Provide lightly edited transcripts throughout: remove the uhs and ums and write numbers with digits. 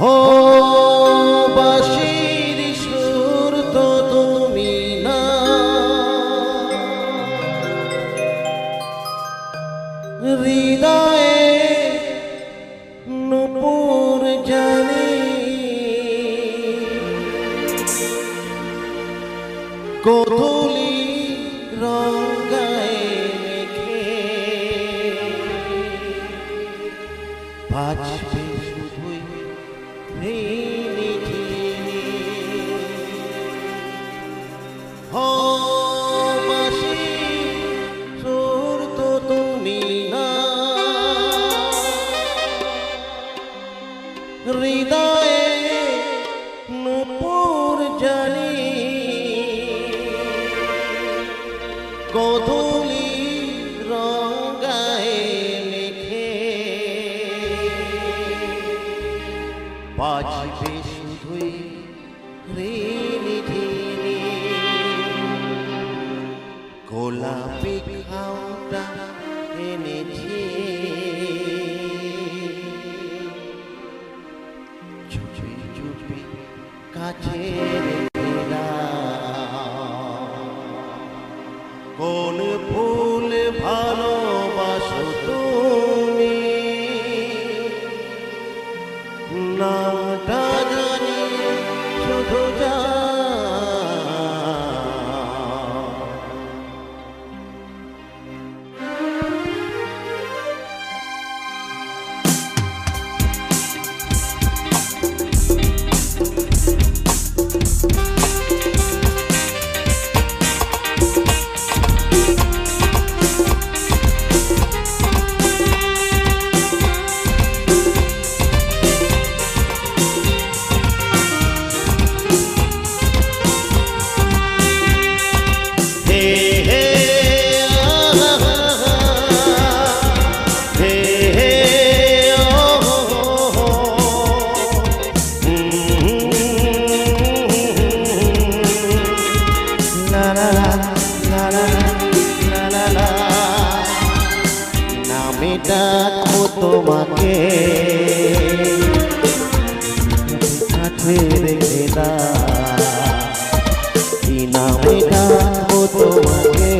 हो बांशीर सुर तो तुमी ना हृदये नुपुर जाने गोधूली रंगाए मेघे बाजबे शुधुई ঋণিঝিনি हो बांशीर सुर तो तुमी ना हृदये नुपुर जानी गोधूली रंगाए मेघे बाजबे शुधुई ঋণিঝিনি গোলাপি খাওটা এনেছি চুপি চুপি কাছে রেখে দাও কোন ফুল ভালোবাসো তুমি নামটা জানি শুধু জানি ডাকবো তোমাকে কাছে রেখে দাও নামে ডাকবো তোমাকে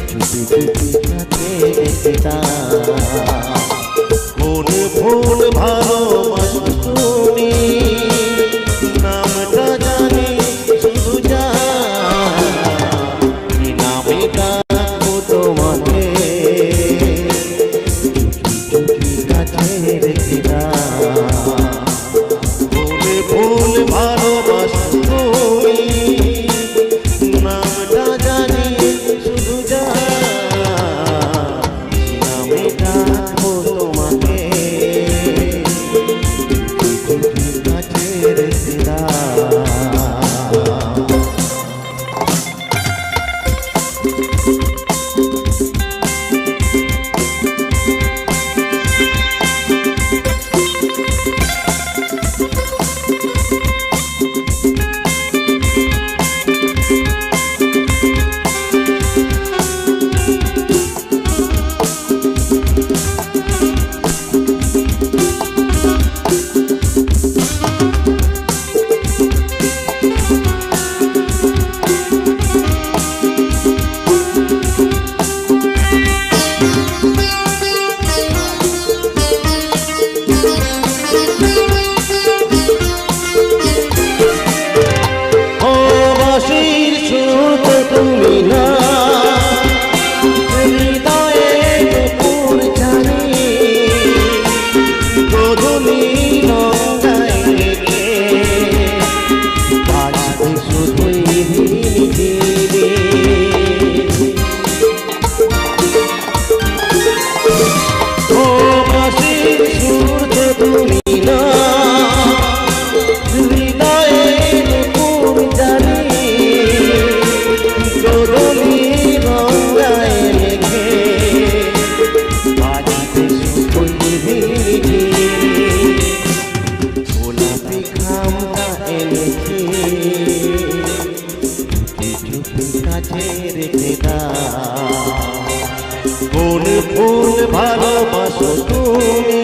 চুপি চুপি কাছে রেখে দাও কোন ফুল ভালোবাসো তুমি নামটা জানি শুধু জানি নামে ডাকবো তোমাকে ফুল ভালোবাসো তুমি নামটা জানি শুধু জানি নামে ডাকবো তোমাকে কাছে রেখে দাও বাঁশির সুর তো তুমি না হৃদয়ে নুপুর জানি গোধূলি রঙায় মেঘে বাজবে শুধুই ঋণিঝিনি ও বাঁশির সুর তো তুমি না গোলাপি খামটা এনেছি চুপি কাছে রেখে দাও কোন ফুল ভালোবাসো তুমি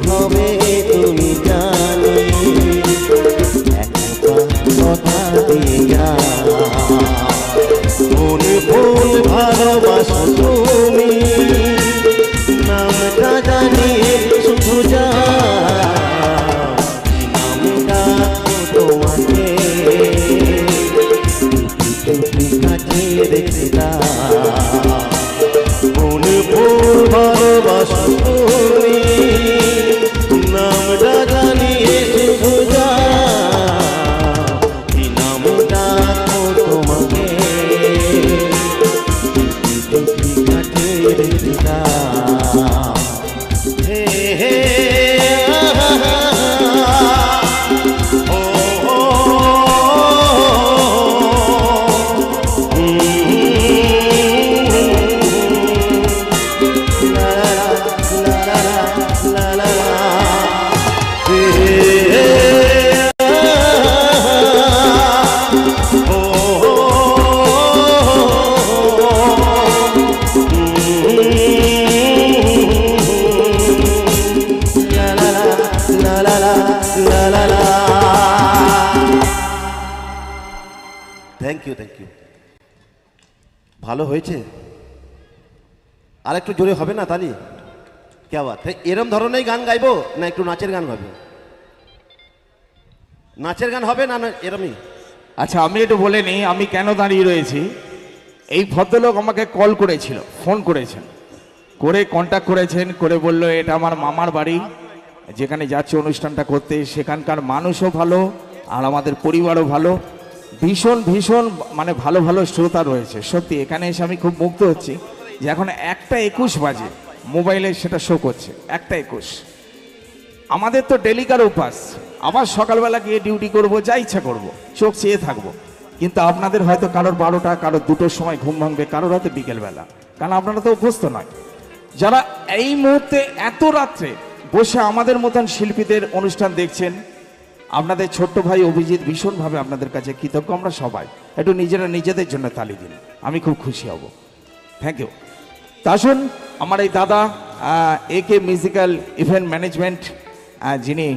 হবে তুমি জানো, একটা কথা দিয়া মনে ফুল ভালোবাসো তুমি, নামটা জানিয়ে শুধু যা নামটা তোমাকে চুপি কাটিয়ে রেখে দাও, মনে ফুল ভালোবাসো তুমি, নামটা জানিয়ে শুধু যা নামটা তোমাকে চুপি কাটিয়ে রেখে দাও। হে হে থ্যাংক ইউ থ্যাংক ইউ, ভালো হয়েছে। আর একটু জোরে হবে না তালি? কে বাত, এরম ধরনের গান গাইবো না একটু নাচের গান গাইবো? নাচের গান হবে না এরমই? আচ্ছা আমি একটু বলে নিই আমি কেন দাঁড়িয়ে রয়েছি। এই ভদ্রলোক আমাকে কল করেছিল, ফোন করেছেন, করে কন্ট্যাক্ট করেছেন, করে বললো এটা আমার মামার বাড়ি, যেখানে যাচ্ছে অনুষ্ঠানটা করতে, সেখানকার মানুষও ভালো আর আমাদের পরিবারও ভালো, ভীষণ ভীষণ মানে ভালো ভালো শ্রোতা রয়েছে। সত্যি এখানে এসে আমি খুব মুগ্ধ হচ্ছি যে এখন 1:21 বাজে, মোবাইলে সেটা শো করছে 1:21। আমাদের তো ডেলিকার উপাস, আবার সকালবেলা গিয়ে ডিউটি করব, যা ইচ্ছা করব, চোখ চেয়ে থাকবো। কিন্তু আপনাদের হয়তো কারোর 12টা, কারোর 2টোর সময় ঘুম ভাঙবে, কারোর হয়তো বিকেলবেলা, কারণ আপনারা তো অভ্যস্ত নয়। যারা এই মুহূর্তে এত রাত্রে বসে আমাদের মতন শিল্পীদের অনুষ্ঠান দেখছেন, আপনাদের ছোট্ট ভাই অভিজিৎ ভীষণভাবে আপনাদের কাছে কৃতজ্ঞ। আমরা সবাই একটু নিজেরা নিজেদের জন্য তালি দিন, আমি খুব খুশি হব। Thank you. তা আসুন আমার এই দাদা একে মিউজিক্যাল ইভেন্ট ম্যানেজমেন্ট, যিনি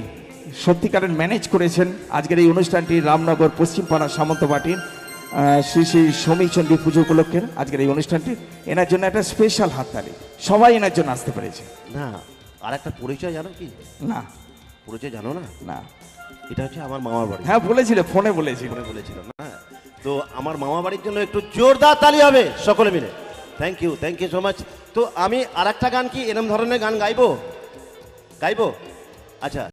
সত্যিকারের ম্যানেজ করেছেন আজকের এই অনুষ্ঠানটি, রামনগর পশ্চিমপাড়া সামন্তবাটির শ্রী শ্রী সমীচণ্ডী পুজো উপলক্ষে আজকের এই অনুষ্ঠানটি, এনার জন্য একটা স্পেশাল হাততালি। সবাই এনার জন্য আসতে পেরেছে। না আর একটা পরিচয় জানো কি? না পরিচয় জানো না? না, এটা হচ্ছে আমার মামার বাড়ি। হ্যাঁ বলেছিল, ফোনে বলেছিল। বলেছিলাম না? তো আমার মামা বাড়ির জন্য একটু জোরদার তালি হবে সকলে মিলে। Thank you so much. তো আমি আর একটা গান কি এরম ধরনের গান গাইবো? আচ্ছা